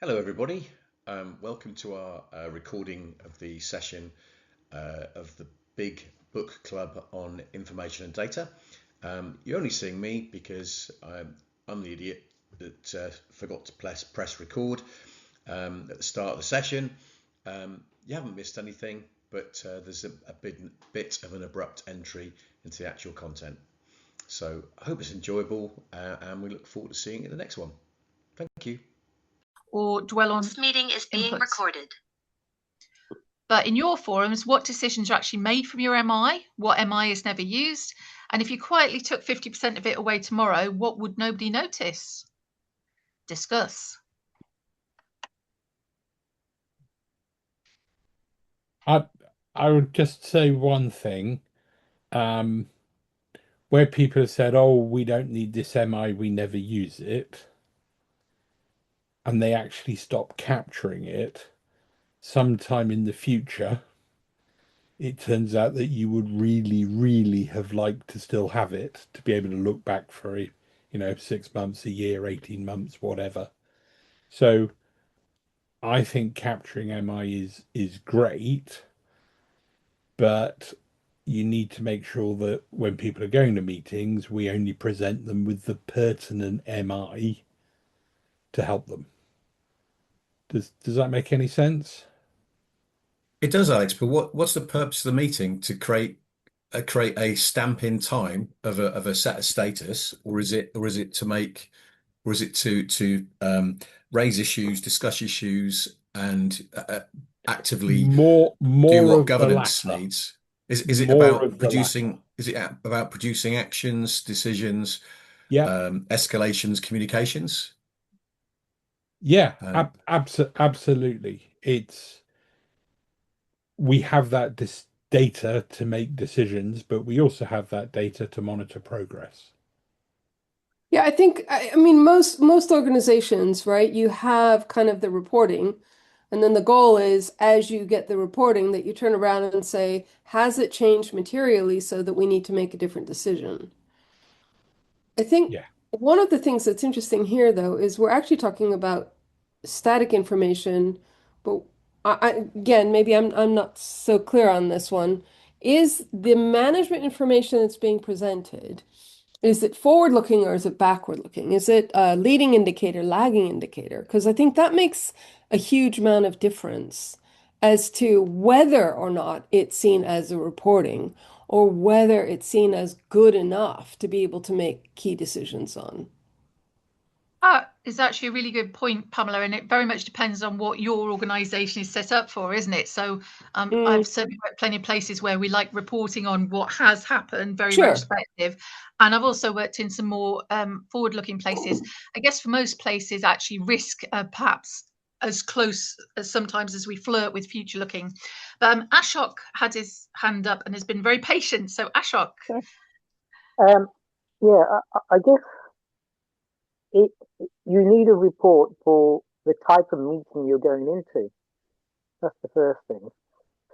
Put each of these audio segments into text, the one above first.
Hello, everybody. Welcome to our recording of the session of the Big Book Club on Information and Data. You're only seeing me because I'm the idiot that forgot to press record at the start of the session. You haven't missed anything, but there's a bit of an abrupt entry into the actual content. So I hope it's enjoyable and we look forward to seeing you in the next one. Thank you. Or dwell on This meeting is being recorded. But in your forums, what decisions are actually made from your MI, what MI is never used, and if you quietly took 50% of it away tomorrow, what would nobody notice? Discuss. I would just say one thing. Where people have said, "Oh, we don't need this MI, we never use it," and they actually stop capturing it, sometime in the future, it turns out that you would really, really have liked to still have it to be able to look back for, 6 months, a year, 18 months, whatever. So I think capturing MI is great, but you need to make sure that when people are going to meetings, we only present them with the pertinent MI to help them. Does that make any sense? It does, Alex, but what's the purpose of the meeting? To create a stamp in time of a set of status, or is it to raise issues, discuss issues, and actively More do what of the governance latter. needs? Is it More about of the producing? latter. Is it about producing actions, decisions, Yeah. escalations, communications? Yeah, Um, absolutely. We have that data to make decisions, but we also have that data to monitor progress. Yeah, I mean most organizations, right? You have kind of the reporting, and then the goal is as you get the reporting that you turn around and say, has it changed materially so that we need to make a different decision? I think Yeah. one of the things that's interesting here, though, is we're actually talking about static information, but again, maybe I'm not so clear on this one. Is the management information that's being presented, is it forward-looking or is it backward-looking? Is it a leading indicator, lagging indicator? Because I think that makes a huge amount of difference as to whether or not it's seen as a reporting or whether it's seen as good enough to be able to make key decisions on. That is actually a really good point, Pamela, and it very much depends on what your organisation is set up for, isn't it? So I've certainly worked plenty of places where we like reporting on what has happened, very Sure. retrospective. And I've also worked in some more forward-looking places. I guess for most places, actually risk perhaps as close as sometimes as we flirt with future looking. But Ashok had his hand up and has been very patient. So Ashok. Um, yeah, I guess it you need a report for the type of meeting you're going into. That's the first thing.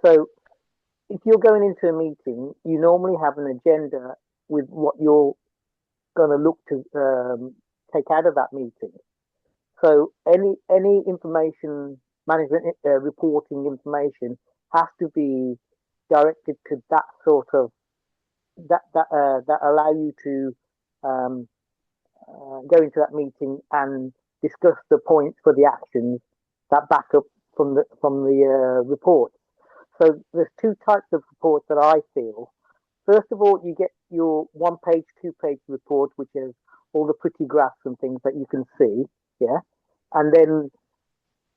So if you're going into a meeting, you normally have an agenda with what you're going to look to take out of that meeting. So any information management reporting information has to be directed to that sort of that allow you to um, go into that meeting and discuss the points for the actions that back up from the report. So there's two types of reports that I feel. First of all, you get your 1 page, 2 page report, which has all the pretty graphs and things that you can see, yeah. And then,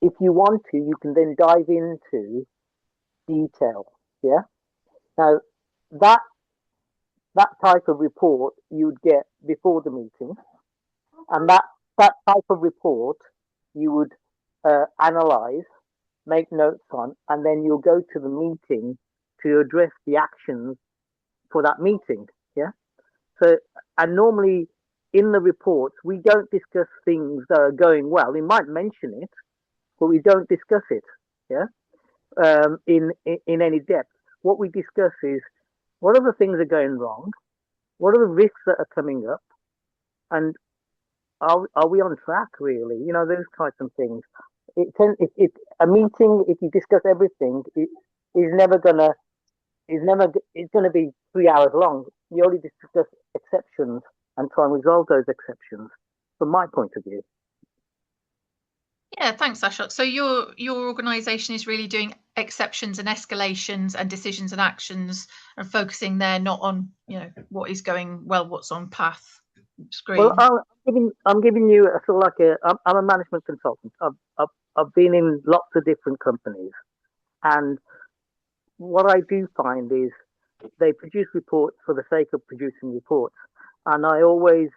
if you want to, you can then dive into detail, yeah. Now, that that type of report you would get before the meeting, and that type of report you would analyze, make notes on, and then you'll go to the meeting to address the actions for that meeting. Yeah. So, and normally in the reports, we don't discuss things that are going well. We might mention it, but we don't discuss it. Yeah. In any depth. What we discuss is what are the things that are going wrong, what are the risks that are coming up, and are we on track really? You know, those types of things. a meeting, if you discuss everything, is never gonna it's gonna be 3 hours long. You only discuss exceptions and try and resolve those exceptions. From my point of view. Yeah, thanks, Ashok. So your organisation is really doing exceptions and escalations and decisions and actions, and focusing there not on what is going well, what's on path screen. Well, I'm giving you a sort of like I'm a management consultant. I've been in lots of different companies, and what I do find is they produce reports for the sake of producing reports, and I always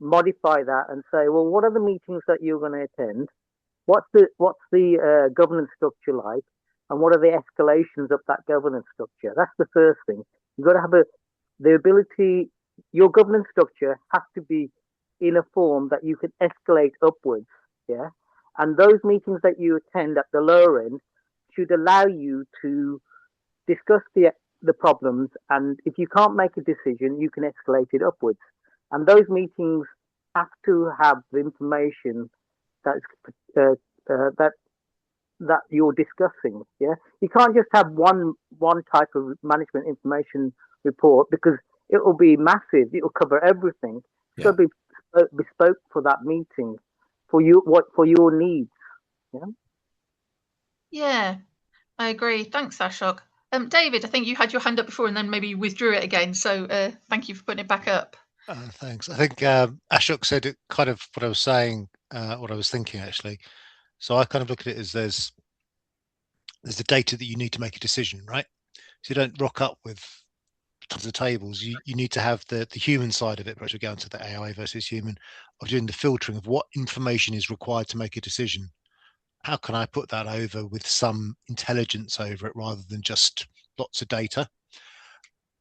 modify that and say, well, what are the meetings that you're going to attend? What's the governance structure like, and what are the escalations of that governance structure? That's the first thing. You've got to have the ability. Your governance structure has to be in a form that you can escalate upwards. Yeah, and those meetings that you attend at the lower end should allow you to discuss the problems, and if you can't make a decision, you can escalate it upwards. And those meetings have to have the information that's that you're discussing. Yeah, you can't just have one type of management information report, because it will be massive. It will cover everything. It's got to be bespoke for that meeting, for your needs. Yeah. Yeah, I agree. Thanks, Ashok. David, I think you had your hand up before and then maybe you withdrew it again. So thank you for putting it back up. Thanks. I think Ashok said it kind of what I was saying, what I was thinking actually. So I kind of look at it as there's the data that you need to make a decision, right? So you don't rock up with tons of tables. You need to have the human side of it, perhaps we go into the AI versus human, of doing the filtering of what information is required to make a decision. How can I put that over with some intelligence over it rather than just lots of data?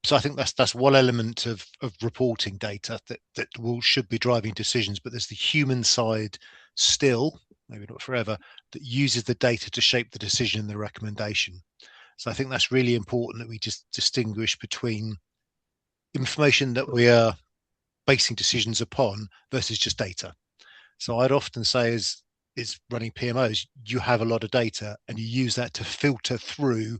So I think that's one element of reporting data that should be driving decisions, but there's the human side still, maybe not forever, that uses the data to shape the decision and the recommendation. So I think that's really important that we just distinguish between information that we are basing decisions upon versus just data. So I'd often say is running PMOs, you have a lot of data and you use that to filter through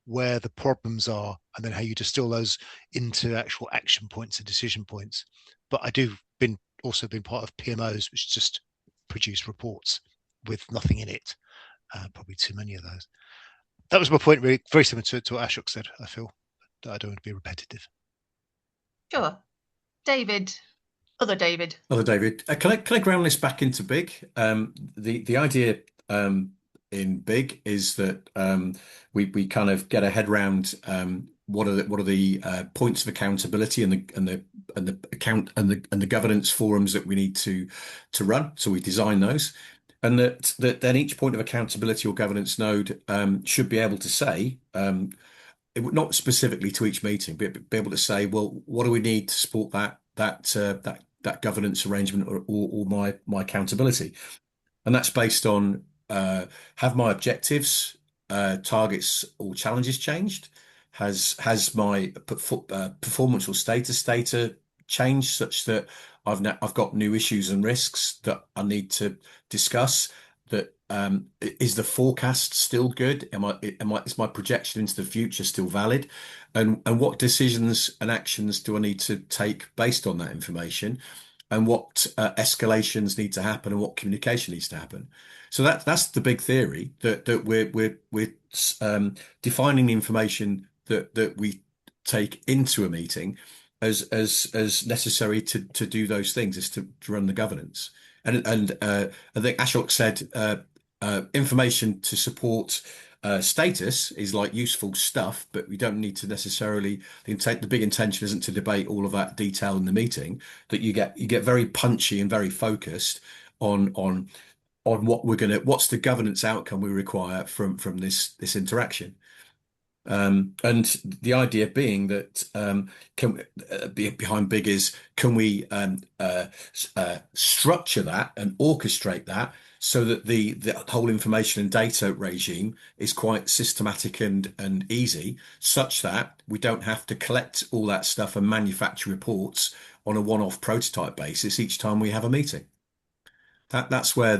where the problems are, and then how you distill those into actual action points and decision points. But I do also been part of PMOs which just produce reports with nothing in it. Probably too many of those. That was my point, really, very similar to what Ashok said. I feel that I don't want to be repetitive. Sure. David. Other David. Can I ground this back into big? The idea in big is that we kind of get a head round what are the points of accountability and the governance forums that we need to run. So we design those, and that then each point of accountability or governance node should be able to say, not specifically to each meeting, but be able to say, well, what do we need to support that governance arrangement or my accountability? And that's based on have my objectives, targets, or challenges changed? Has my performance or status data changed such that I've got new issues and risks that I need to discuss? That is the forecast still good? Is my projection into the future still valid? And what decisions and actions do I need to take based on that information? And what escalations need to happen and what communication needs to happen? So that's the big theory, that we're defining the information that we take into a meeting as necessary to do those things, is to run the governance. And I think Ashok said information to support status is like useful stuff, but we don't need to necessarily. The big intention isn't to debate all of that detail in the meeting. That you get very punchy and very focused on what's the governance outcome we require from this interaction. And the idea being that behind big is, can we structure that and orchestrate that so that the whole information and data regime is quite systematic and easy, such that we don't have to collect all that stuff and manufacture reports on a one-off prototype basis each time we have a meeting. That's where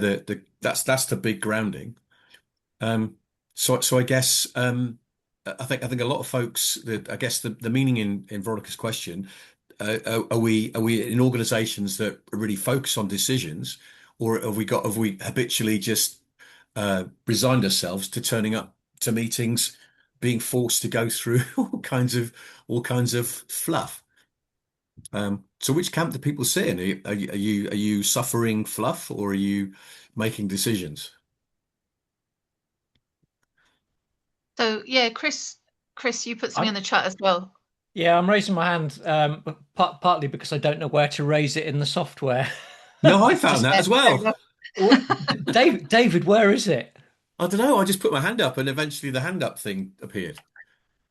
that's the big grounding. So I guess I think a lot of folks, I guess the meaning in Veronica's question, are we in organisations that really focus on decisions, or have we habitually just resigned ourselves to turning up to meetings, being forced to go through all kinds of fluff? So which camp do people sit in? Are you suffering fluff, or are you making decisions? So yeah, Chris, you put something in I'm, the chat as well. yeah, I'm raising my hand partly because I don't know where to raise it in the software. No, I found Just that Yeah, as fair well. enough. David, where is it? I don't know. I just put my hand up, and eventually the hand up thing appeared.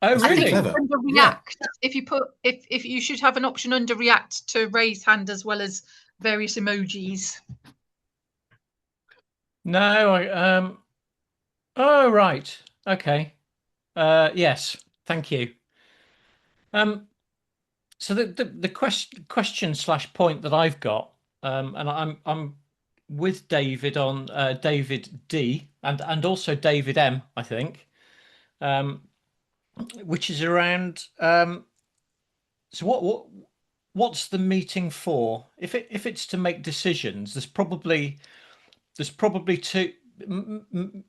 Oh, That's I really think it's really? clever. under Yeah. React. If you should have an option under React to raise hand as well as various emojis. No, oh, right. Okay. Yes. Thank you. So the question slash point that I've got, and I'm with David on David D and also David M, I think, um, which is around. So what's the meeting for? If it's to make decisions, there's probably two,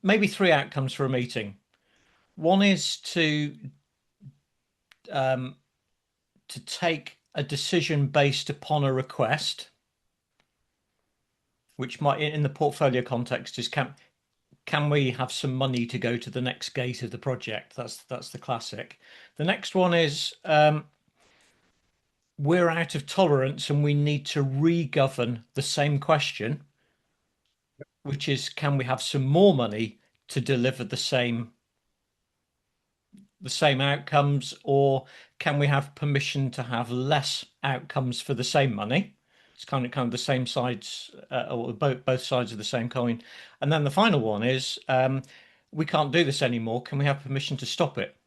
maybe three outcomes for a meeting. One is um, to take a decision based upon a request, which might, in the portfolio context, is can we have some money to go to the next gate of the project? That's the classic. The next one is we're out of tolerance and we need to re-govern the same question, which is can we have some more money to deliver the same outcomes, or can we have permission to have less outcomes for the same money? It's kind of the same sides, or both sides of the same coin. And then the final one is we can't do this anymore. Can we have permission to stop it?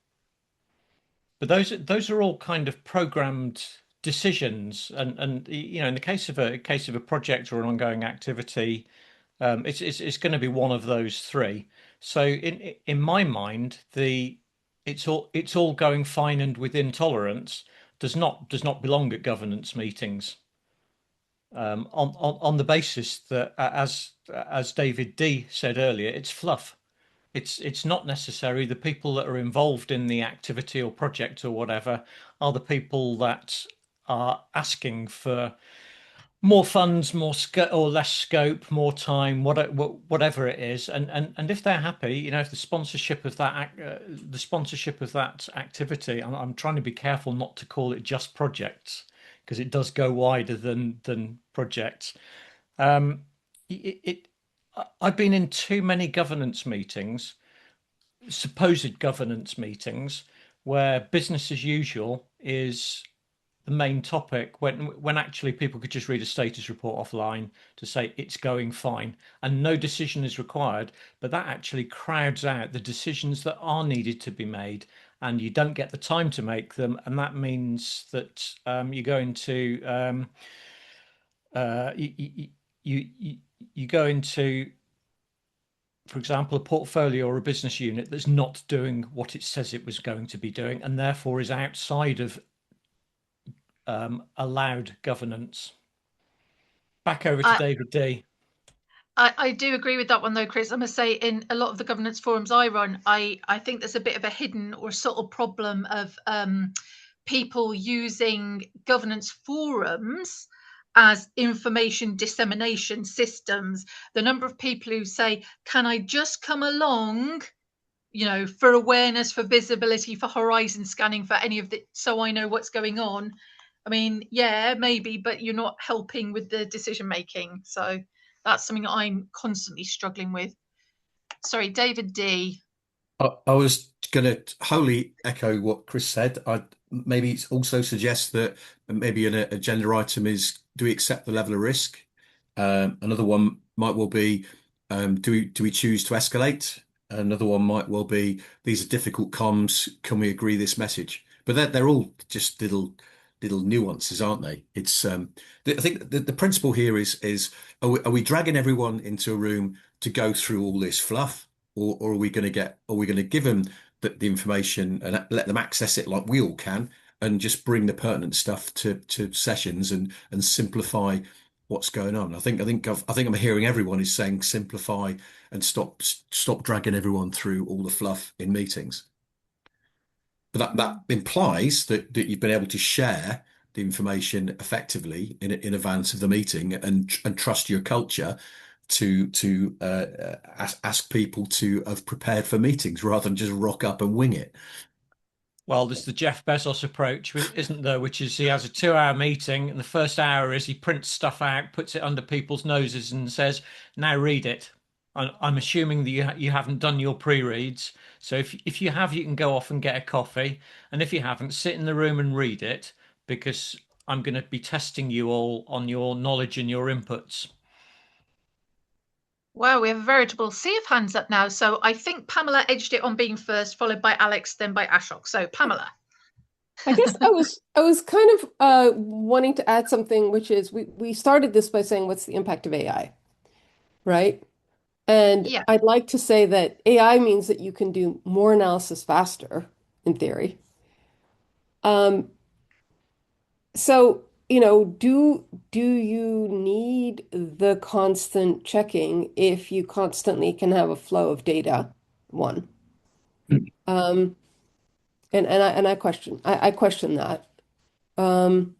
But those are all kind of programmed decisions, and in the case of a project or an ongoing activity, it's going to be one of those three. So in my mind, it's all going fine and within tolerance does not belong at governance meetings, on the basis that, as David D said earlier, it's fluff. It's not necessary. The people that are involved in the activity or project or whatever are the people that are asking for more funds, more scope or less scope, more time, whatever it is, and if they're happy, if the sponsorship of that activity, I'm trying to be careful not to call it just projects because it does go wider than projects. Um, it I've been in too many governance meetings, supposed governance meetings, where business as usual is the main topic when actually people could just read a status report offline to say it's going fine and no decision is required, but that actually crowds out the decisions that are needed to be made, and you don't get the time to make them, and that means that you go into you go into, for example, a portfolio or a business unit that's not doing what it says it was going to be doing, and therefore is outside of allowed governance. Back over to I, David D. I do agree with that one though, Chris. I must say, in a lot of the governance forums I run, I think there's a bit of a hidden or subtle problem of people using governance forums as information dissemination systems. The number of people who say, "Can I just come along?" For awareness, for visibility, for horizon scanning, for any of the, so I know what's going on. I mean, yeah, maybe, but you're not helping with the decision making. So that's something that I'm constantly struggling with. Sorry, David D. I was going to wholly echo what Chris said. I'd maybe also suggest that maybe an agenda item is, do we accept the level of risk? Another one might well be, do we choose to escalate? Another one might well be, these are difficult comms. Can we agree this message? But they're all just little little nuances, aren't they? It's I think the principle here is are we dragging everyone into a room to go through all this fluff, or are we going to give them the information and let them access it like we all can, and just bring the pertinent stuff to sessions and simplify what's going on? I think I'm hearing everyone is saying simplify and stop dragging everyone through all the fluff in meetings. But that implies that you've been able to share the information effectively in advance of the meeting and trust your culture to ask people to have prepared for meetings rather than just rock up and wing it. Well, there's the Jeff Bezos approach, isn't there? Which is he has a 2-hour meeting, and the first hour is he prints stuff out, puts it under people's noses, and says, "Now read it." I'm assuming that you haven't done your pre-reads. So if you have, you can go off and get a coffee, and if you haven't, sit in the room and read it, because I'm going to be testing you all on your knowledge and your inputs. Wow, we have a veritable sea of hands up now. So I think Pamela edged it on being first, followed by Alex, then by Ashok. So Pamela. I guess I was kind of wanting to add something, which is we started this by saying what's the impact of AI, right? And Yeah. I'd like to say that AI means that you can do more analysis faster, in theory. So, do you need the constant checking if you constantly can have a flow of data? One. Um, and I question that. And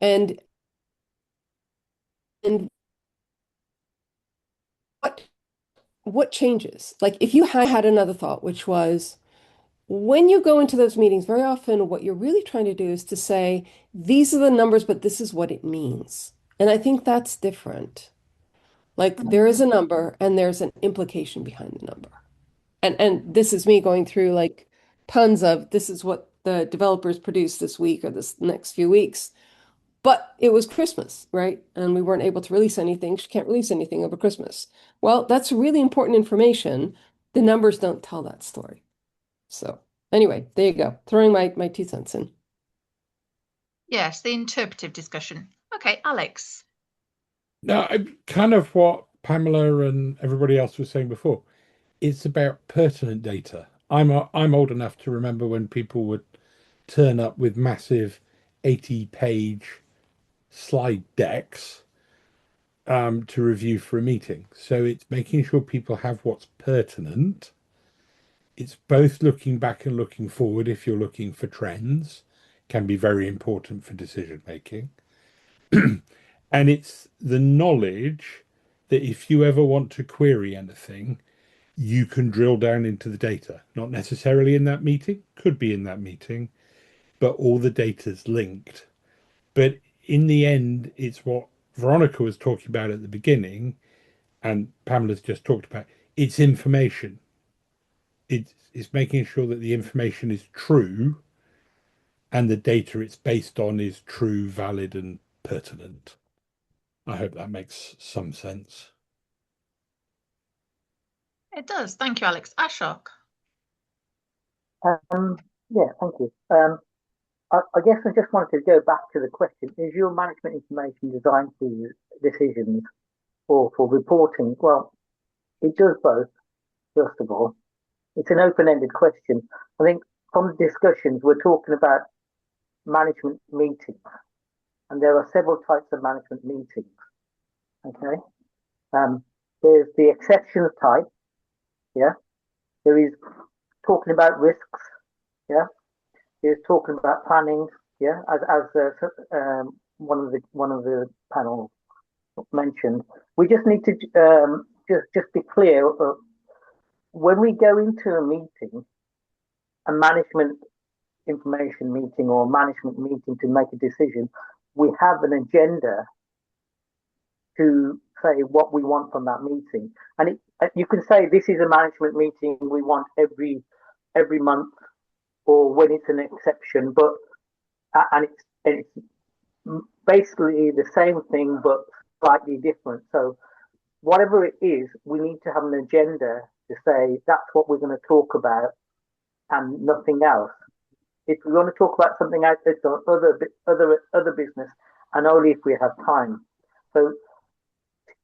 and what changes? Like if you had another thought, which was when you go into those meetings, very often what you're really trying to do is to say, these are the numbers, but this is what it means. And I think that's different. Like there is a number and there's an implication behind the number. And this is me going through like tons of this is what the developers produced this week or this next few weeks. But it was Christmas, right? And we weren't able to release anything. She can't release anything over Christmas. Well, that's really important information. The numbers don't tell that story. So anyway, there you go. Throwing my 2 cents in. Yes, the interpretive discussion. Okay, Alex. No, kind of what Pamela and everybody else was saying before. It's about pertinent data. I'm old enough to remember when people would turn up with massive 80-page slide decks to review for a meeting. So it's making sure people have what's pertinent. It's both looking back and looking forward if you're looking for trends, can be very important for decision making. And it's the knowledge that if you ever want to query anything, you can drill down into the data. Not necessarily in that meeting, could be in that meeting, but all the data's linked. But in the end, it's what Veronica was talking about at the beginning, and Pamela's just talked about. It's information. It's making sure that the information is true and the data it's based on is true, valid, and pertinent. I hope that makes some sense. It does. Thank you, Alex. Ashok. Yeah, thank you. I guess I just wanted to go back to the question: is your management information designed for decisions or for reporting? Well, it does both. First of all, it's an open-ended question. I think from the discussions we're talking about management meetings, and there are several types of management meetings. Okay, there's the exceptions type. Yeah, there is talking about risks. Yeah, there's talking about planning. Yeah, as one of the panel mentioned, we just need to just be clear. When we go into a meeting, a management information meeting or management meeting to make a decision, we have an agenda to say what we want from that meeting. And you can say this is a management meeting we want every month or when it's an exception, but and it's basically the same thing but slightly different. So whatever it is, we need to have an agenda to say that's what we're going to talk about and nothing else. if we want to talk about something out there or other business, and only if we have time. So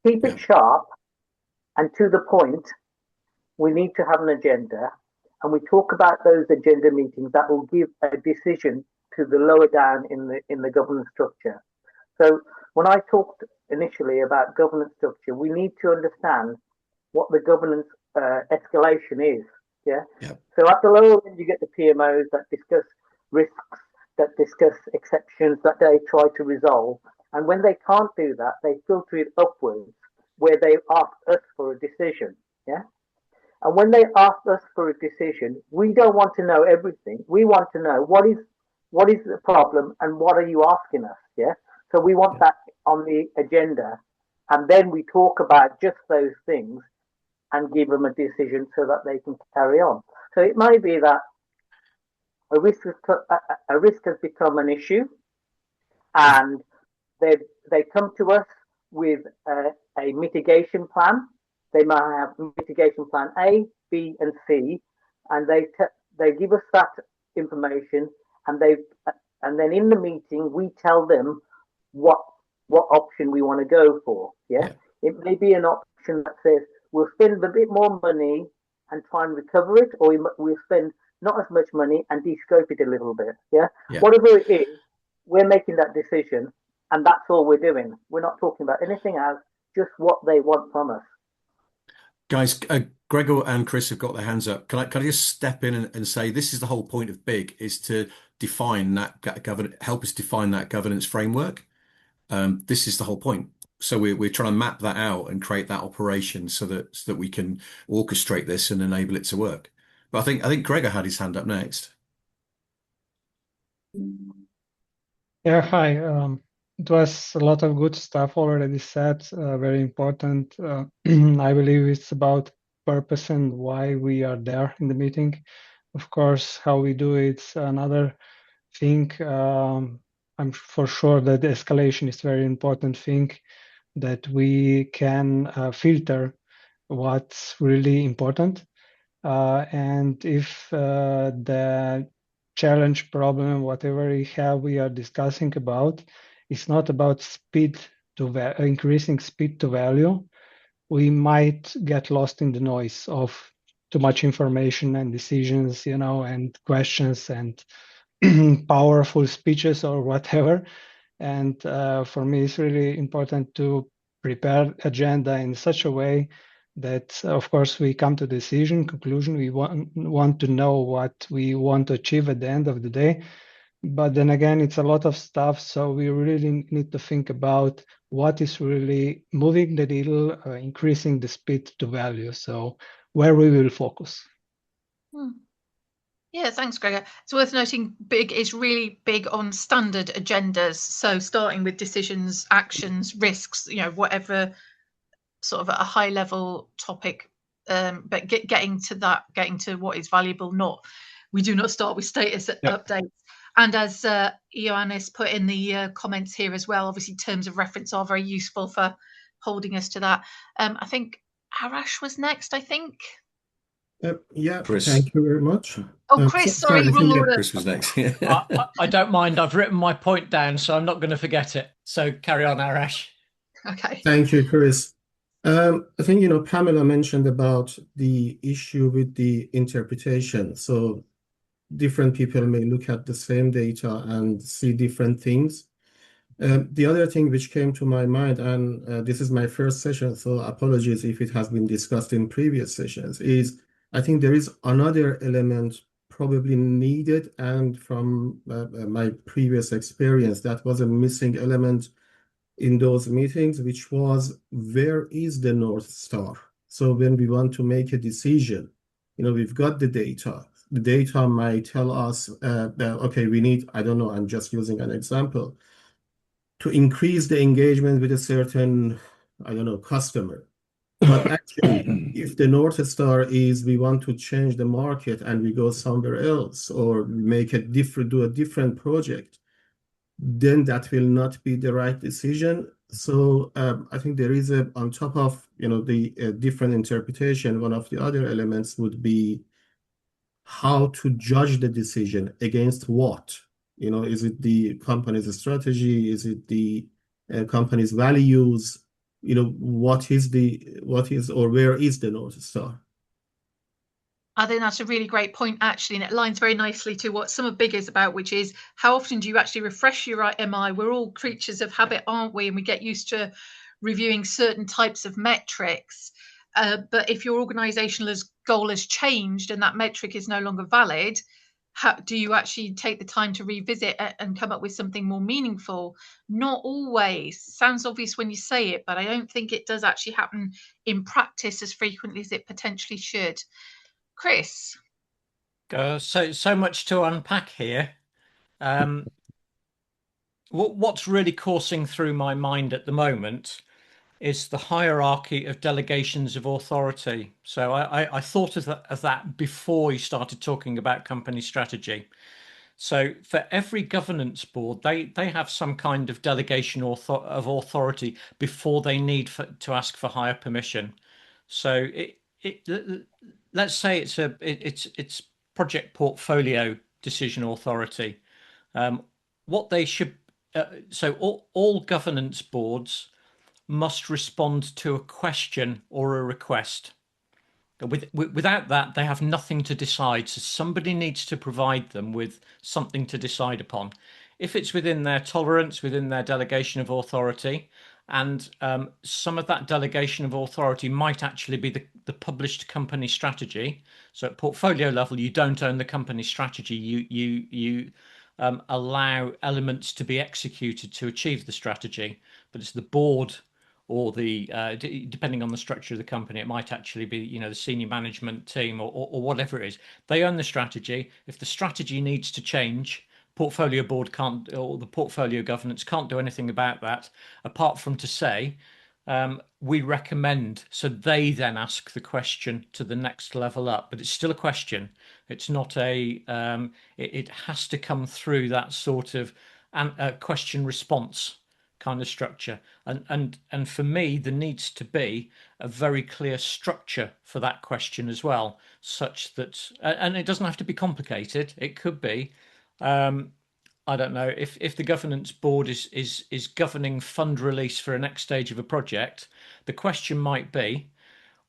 keep it sharp and to the point. We need to have an agenda, and we talk about those agenda meetings that will give a decision to the lower down in the governance structure. So when I talked initially about governance structure, we need to understand what the governance escalation is. Yeah. So at the lower end, you get the PMOs that discuss risks, that discuss exceptions that they try to resolve. And when they can't do that, they filter it upwards, where they ask us for a decision. Yeah. And when they ask us for a decision, we don't want to know everything. We want to know what is the problem and what are you asking us? Yeah. So we want that on the agenda, and then we talk about just those things and give them a decision so that they can carry on. So it may be that a risk has become an issue, and they come to us with a mitigation plan. They might have mitigation plan A, B, and C, and they give us that information, and then in the meeting we tell them what option we want to go for. Yeah, it may be an option that says we'll spend a bit more money and try and recover it, or we'll spend not as much money and de-scope it a little bit. Yeah, whatever it is, we're making that decision, and that's all we're doing. We're not talking about anything else, just what they want from us. Guys, Gregor and Chris have got their hands up. Can I just step in and say this is the whole point of BIG, is to define that help us define that governance framework. This is the whole point. So we're trying to map that out and create that operation so that we can orchestrate this and enable it to work. But I think Gregor had his hand up next. Yeah, hi. It was a lot of good stuff already said, very important. I believe it's about purpose and why we are there in the meeting. Of course, how we do it's another thing. I'm for sure that escalation is a very important thing, that we can filter what's really important. And if the challenge, problem, whatever we are discussing about, it's not about speed to increasing speed to value, we might get lost in the noise of too much information and decisions, and questions and powerful speeches or whatever. And for me, it's really important to prepare agenda in such a way that, of course, we come to conclusion. We want to know what we want to achieve at the end of the day. But then again, it's a lot of stuff. So we really need to think about what is really moving the needle, increasing the speed to value. So where we will focus. Yeah, thanks, Gregor. It's worth noting BIG is really big on standard agendas. So starting with decisions, actions, risks, whatever sort of at a high level topic, but getting to what is valuable. We do not start with status updates. And as Ioannis put in the comments here as well, obviously terms of reference are very useful for holding us to that. I think Arash was next, I think. Chris. Thank you very much. Oh, Chris, sorry, wrong order. Chris was next. I don't mind. I've written my point down, so I'm not going to forget it. So carry on, Arash. Okay. Thank you, Chris. I think, Pamela mentioned about the issue with the interpretation. So different people may look at the same data and see different things. The other thing which came to my mind, and this is my first session, so apologies if it has been discussed in previous sessions, is I think there is another element probably needed, and from my previous experience, that was a missing element in those meetings, which was, where is the North Star? So when we want to make a decision, we've got the data. The data might tell us that, okay, we need, I don't know, I'm just using an example, to increase the engagement with a certain, I don't know, customer. But actually, if the North Star is we want to change the market and we go somewhere else, or make do a different project, then that will not be the right decision. So I think there is on top of the different interpretation, one of the other elements would be how to judge the decision against what? Is it the company's strategy? Is it the company's values? What is or where is the North Star? I think that's a really great point, actually, and it aligns very nicely to what Summer Big is about, which is how often do you actually refresh your MI? We're all creatures of habit, aren't we? And we get used to reviewing certain types of metrics. But if your organizational goal has changed and that metric is no longer valid, how do you actually take the time to revisit it and come up with something more meaningful? Not always. Sounds obvious when you say it, but I don't think it does actually happen in practice as frequently as it potentially should. Chris? So much to unpack here. What's really coursing through my mind at the moment is the hierarchy of delegations of authority. So I thought of that before you started talking about company strategy. So for every governance board, they have some kind of delegation of authority before they need to ask for higher permission. So let's say it's project portfolio decision authority. What they should so all governance boards must respond to a question or a request. Without that, they have nothing to decide. So somebody needs to provide them with something to decide upon. If it's within their tolerance, within their delegation of authority, and some of that delegation of authority might actually be the published company strategy. So at portfolio level, you don't own the company strategy. You allow elements to be executed to achieve the strategy, but it's the board or the depending on the structure of the company, it might actually be the senior management team or whatever it is. They own the strategy. If the strategy needs to change, portfolio board can't, or the portfolio governance can't do anything about that apart from to say we recommend. So they then ask the question to the next level up, but it's still a question. It's not a it has to come through that sort of question response kind of structure. And for me, there needs to be a very clear structure for that question as well, such that, and it doesn't have to be complicated. It could be, I don't know, if the governance board is governing fund release for a next stage of a project, the question might be,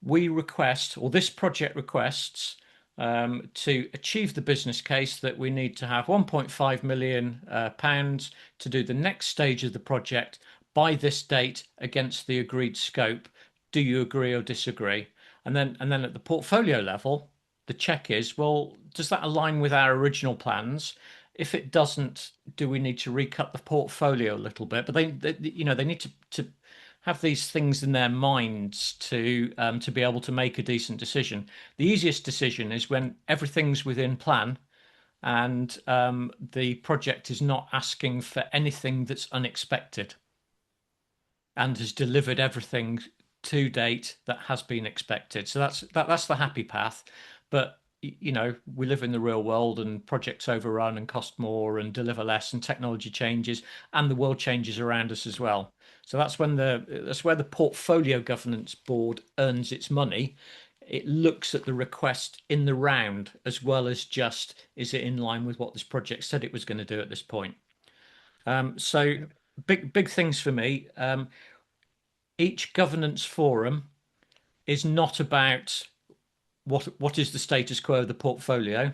we request, or this project requests, to achieve the business case that we need to have 1.5 million pounds to do the next stage of the project by this date against the agreed scope. Do you agree or disagree? And then at the portfolio level, the check is, well, does that align with our original plans? If it doesn't, do we need to recut the portfolio a little bit? But they need to have these things in their minds to be able to make a decent decision. The easiest decision is when everything's within plan and the project is not asking for anything that's unexpected and has delivered everything to date that has been expected. So that's the happy path. But we live in the real world and projects overrun and cost more and deliver less and technology changes and the world changes around us as well. So that's where the portfolio governance board earns its money. It looks at the request in the round as well as just, is it in line with what this project said it was going to do at this point? So big things for me. Each governance forum is not about what is the status quo of the portfolio.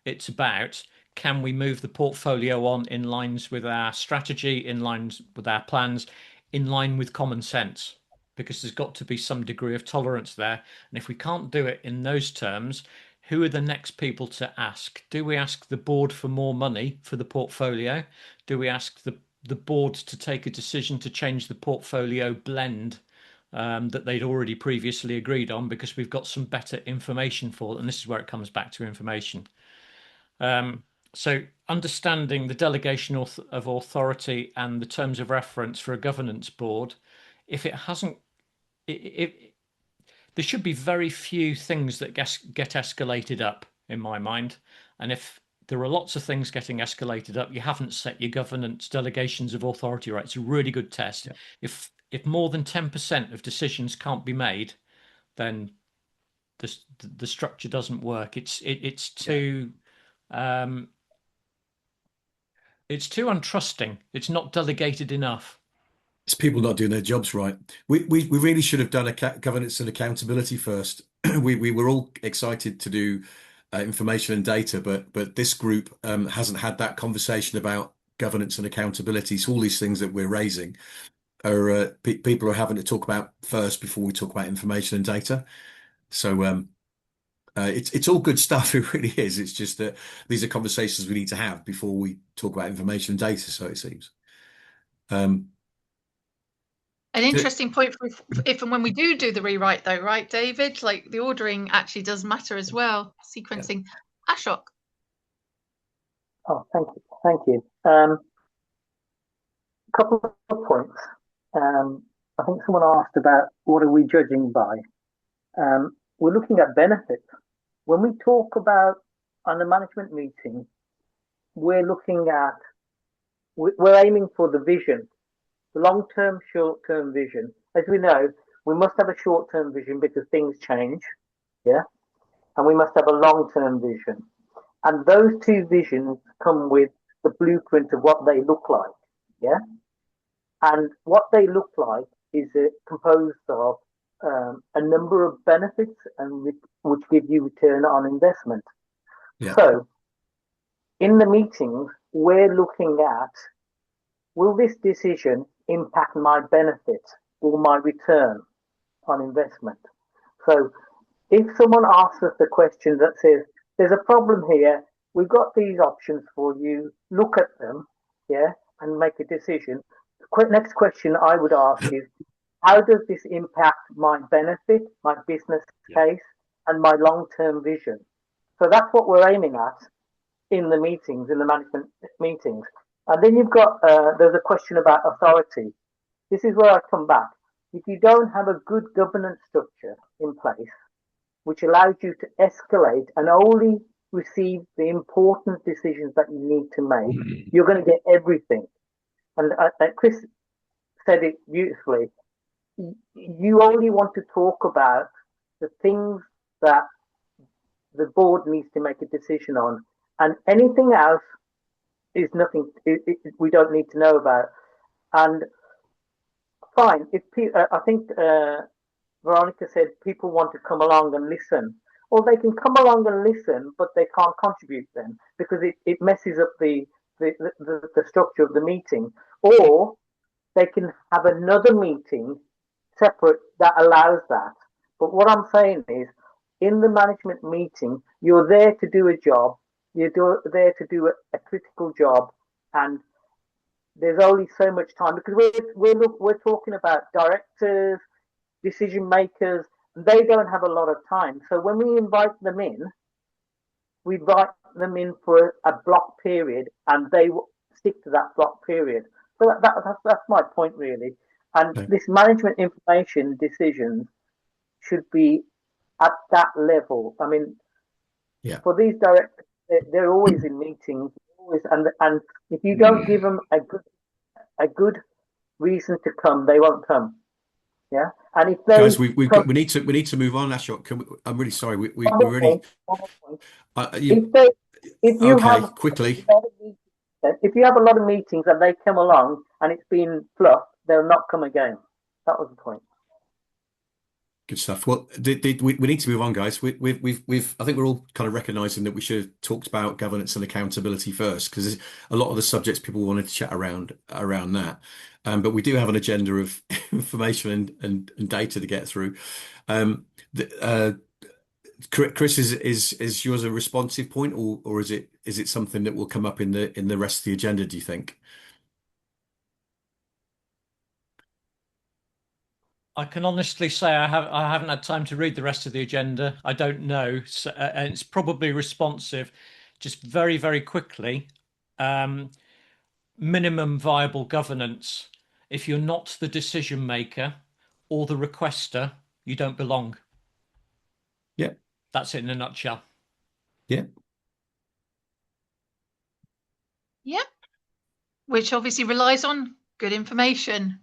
It's about, can we move the portfolio on in lines with our strategy, in lines with our plans, in line with common sense? Because there's got to be some degree of tolerance there. And if we can't do it in those terms, who are the next people to ask? Do we ask the board for more money for the portfolio? Do we ask the board to take a decision to change the portfolio blend that they'd already previously agreed on because we've got some better information for it? And this is where it comes back to information. So understanding the delegation of authority and the terms of reference for a governance board, if it hasn't, there should be very few things that get escalated up in my mind. And if there are lots of things getting escalated up, you haven't set your governance delegations of authority right. It's a really good test. Yeah. If more than 10% of decisions can't be made, then the structure doesn't work. It's too it's too untrusting. It's not delegated enough. It's people not doing their jobs right. We really should have done a governance and accountability first. We were all excited to do information and data, but this group hasn't had that conversation about governance and accountability. So all these things that we're raising are people are having to talk about first before we talk about information and data. So it's all good stuff. It really is. It's just that these are conversations we need to have before we talk about information and data. So it seems. An interesting point for if and when we do the rewrite, though, right, David? Like the ordering actually does matter as well. Sequencing. Yeah. Ashok. Oh, thank you. A couple of points. I think someone asked about what are we judging by. We're looking at benefits. When we talk about on the management meeting, we're looking at we're aiming for the vision. The long-term, short-term vision. As we know, we must have a short-term vision because things change, yeah? And we must have a long-term vision. And those two visions come with the blueprint of what they look like, yeah? And what they look like is composed of a number of benefits and which give you return on investment. Yeah. So, in the meetings, we're looking at, will this decision impact my benefit or my return on investment? So if someone asks us the question that says, there's a problem here, we've got these options for you, look at them, yeah, and make a decision. The next question I would ask is, how does this impact my benefit, my business case, and my long-term vision? So that's what we're aiming at in the meetings, in the management meetings. And then you've got, there's a question about authority. This is where I come back. If you don't have a good governance structure in place, which allows you to escalate and only receive the important decisions that you need to make, you're going to get everything. And Chris said it beautifully. You only want to talk about the things that the board needs to make a decision on, and anything else is nothing. We don't need to know about. And fine, if I think Veronica said people want to come along and listen. Well, they can come along and listen, but they can't contribute then because it messes up the structure of the meeting. Or they can have another meeting separate that allows that. But what I'm saying is, in the management meeting, you're there to do a job. You're there to do a critical job, and there's only so much time because we're talking about directors, decision makers. They don't have a lot of time. So when we invite them in, we invite them in for a block period, and they stick to that block period. So that's my point really. And this management information decisions should be at that level. I mean, for these directors, they're always in meetings, always, and if you don't give them a good reason to come, they won't come. Yeah, and if they guys, we need to move on, Ashok. I'm really sorry. We really. If you have quickly. If you have a lot of meetings and they come along and it's been fluff, they'll not come again. That was the point. Good stuff. Well, we need to move on, guys. We've I think we're all kind of recognizing that we should have talked about governance and accountability first, because a lot of the subjects people wanted to chat around that. But we do have an agenda of information and data to get through. Chris, is yours a responsive point, or is it something that will come up in the rest of the agenda, do you think? I can honestly say I haven't had time to read the rest of the agenda. I don't know, so, and it's probably responsive. Just very, very quickly, minimum viable governance. If you're not the decision maker or the requester, you don't belong. Yeah, that's it in a nutshell. Yeah. Yeah, which obviously relies on good information.